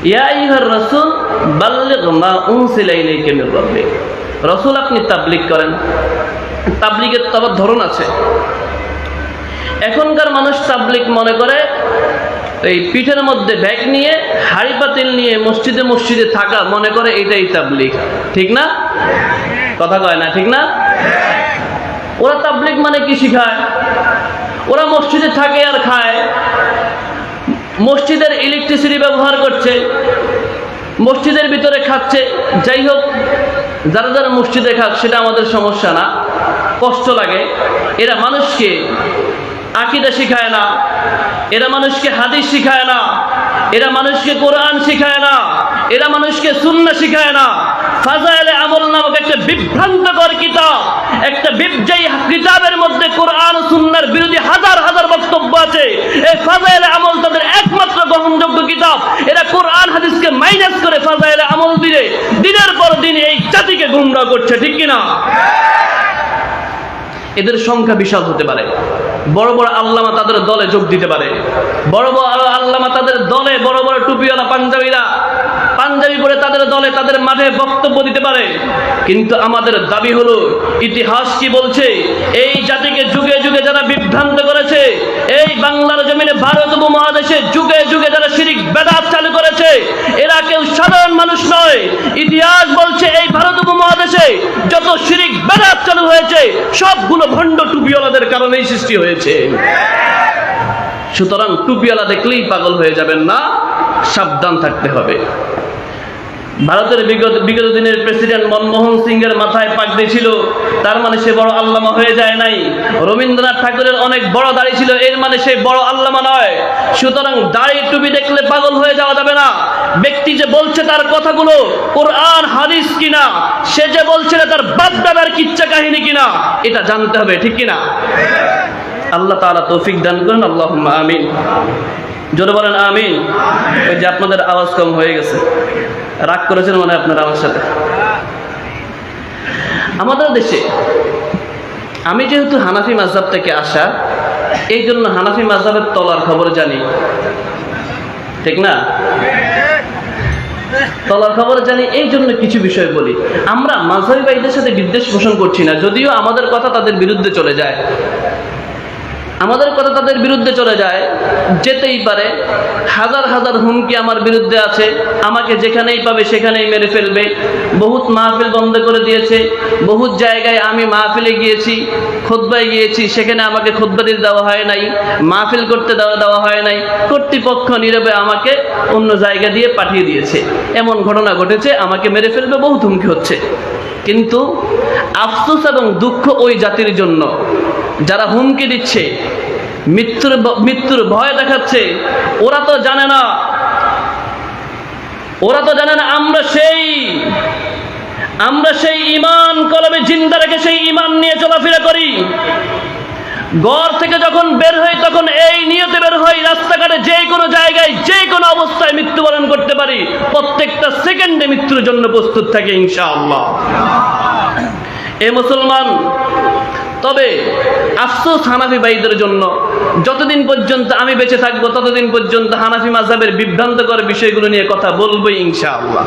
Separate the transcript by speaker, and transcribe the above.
Speaker 1: ইয়া আইয়ুহার রাসূল বাল্লিগ মা উনসিলা ইলাইকা মির রাব্বিক। রাসূল আপনি তাবলীগ করেন। তাবলীগের তো আবার ধরন আছে। এখনকার মানুষ তাবলীগ মনে করে এই পিঠের মধ্যে ব্যাগ নিয়ে হাড়ি পাতিল নিয়ে মসজিদে মসজিদে থাকা মনে করে এটাই তাবলীগ। ঠিক না? কথা কয় না, ঠিক না? ওরা তাবলীগ মানে কি শিখায়? ওরা মসজিদে থাকে আর খায়, মসজিদের ইলেকট্রিসিটি ব্যবহার করছে, মসজিদের ভিতরে খাচ্ছে। যাই হোক, যারা যারা মসজিদে খাক সেটা আমাদের সমস্যা না, কষ্ট লাগে। এরা মানুষকে আকীদা শিখায় না, এরা মানুষকে হাদিস শিখায় না, এরা মানুষকে কোরআন শিখায় না, এরা মানুষকে সুন্নাহ শিখায় না। ফাজাইলে আমল নামক একটা বিভ্রান্তকর কিতাব, একটা যেই কিতাবের মধ্যে কোরআন ও সুন্নাহর বিরোধী হাজার হাজার বক্তব্য আছে। এই ফাজাইলে আমল তাদের একমাত্র গ্রহণযোগ্য কিতাব। এরা কোরআন হাদিসকে মাইনাস করে ফাজাইলে আমল দিয়ে দিনের পর দিন এই জাতিকে গুমরাহ করছে। ঠিক কিনা? এদের সংখ্যা বিশাল হতে পারে। বড় বড় আল্লামা তাদের দলে যোগ দিতে পারে। বড় বড় আল্লামা তাদের দলে, বড় বড় টুপিওয়ালা পাঞ্জাবিরা পাঞ্জাবি পরে তাদের দলে, তাদের মাঠে বক্তব্য দিতে পারে। কিন্তু আমাদের দাবি হলো, ইতিহাস কি বলছে? এই জাতিকে যুগে যুগে যারা বিভ্রান্ত করেছে, এই বাংলার জমিনে ভারত উপমহাদেশে যুগে যুগে যারা শিরক বেদাত চালু করেছে, এরা কেউ সাধারণ মানুষ নয়। ইতিহাস বলছে এই ভারত উপমহাদেশে যত শিরক বেদাত চালু হয়েছে সবগুলো ভণ্ড টুপিওয়ালাদের কারণেই সৃষ্টি হয়েছে। সুতরাং টুপিওয়ালা দেখলেই পাগল হয়ে যাবেন না, সাবধান থাকতে হবে। ভারতের বিগত দিনের প্রেসিডেন্ট মনমোহন সিং এর মাথায় পাগড়ি ছিল, তার মানে সে বড় আল্লামা হয়ে যায় নাই। রবীন্দ্রনাথ ঠাকুরের অনেক বড় দাড়ি ছিল, এর মানে সে বড় আল্লামা নয়। সুতরাং দাড়ি টুপি দেখলে পাগল হয়ে যাওয়া যাবে না। ব্যক্তি যে বলছে তার কথাগুলো কোরআন হাদিস কিনা, সে যে বলছে তার বাপ দাদার কিচ্ছা কাহিনী কিনা, এটা জানতে হবে। ঠিক কিনা? আল্লাহ তাআলা তৌফিক দান করেন। আল্লাহুম্মা আমিন। জোরে বলেন আমিন। ওই যে আপনাদের আওয়াজ কম হয়ে গেছে, রাগ করেছেন মনে হয় আপনারা আমার সাথে। আমাদের দেশে আমি যেহেতু হানাফি মাযহাব থেকে আসা, এই জন্য হানাফি মাযহাবের তলার খবর জানি। ঠিক না? তলার খবর জানি, এই জন্য কিছু বিষয় বলি। আমরা মাযহাবী ভাইদের সাথে বিদ্বেষ পোষণ করছি না, যদিও আমাদের কথা তাদের বিরুদ্ধে চলে যায়। আমাদের কথা তাদের বিরুদ্ধে চলে যায়, যেতেই পারে। হাজার হাজার হুমকি আমার বিরুদ্ধে আছে, আমাকে যেখানেই পাবে সেখানেই মেরে ফেলবে। বহুত মাহফিল বন্ধ করে দিয়েছে, বহুত জায়গায় আমি মাহফিলে গিয়েছি, খুতবায় গিয়েছি, সেখানে আমাকে খুতবা দিতে দেওয়া হয় নাই, মাহফিল করতে দেওয়া হয় নাই। কর্তৃপক্ষ নীরবে আমাকে অন্য জায়গা দিয়ে পাঠিয়ে দিয়েছে। এমন ঘটনা ঘটেছে, আমাকে মেরে ফেলবে, বহুত হুমকি হচ্ছে। কিন্তু আফসোস এবং দুঃখ ওই জাতির জন্য যারা হুমকি দিচ্ছে, মৃত্যুর ভয় দেখাচ্ছে। ওরা তো জানে না, আমরা সেই ঈমান কলবে জিন্দা রেখে সেই ঈমান নিয়ে চলাফেরা করি। ঘর থেকে যখন বের হই তখন এই নিয়তে বের হই, রাস্তাঘাটে যে কোনো জায়গায় যে কোনো অবস্থায় মৃত্যুবরণ করতে পারি। প্রত্যেকটা সেকেন্ডে মৃত্যুর জন্য প্রস্তুত থাকি ইনশাআল্লাহ। এ মুসলমান, তবে আফসোস হানাফি ভাইদের জন্য, যতদিন পর্যন্ত আমি বেঁচে থাকবো ততদিন পর্যন্ত হানাফি মাযহাবের বিভ্রান্তকর বিষয়গুলো নিয়ে কথা বলবোই ইনশাআল্লাহ।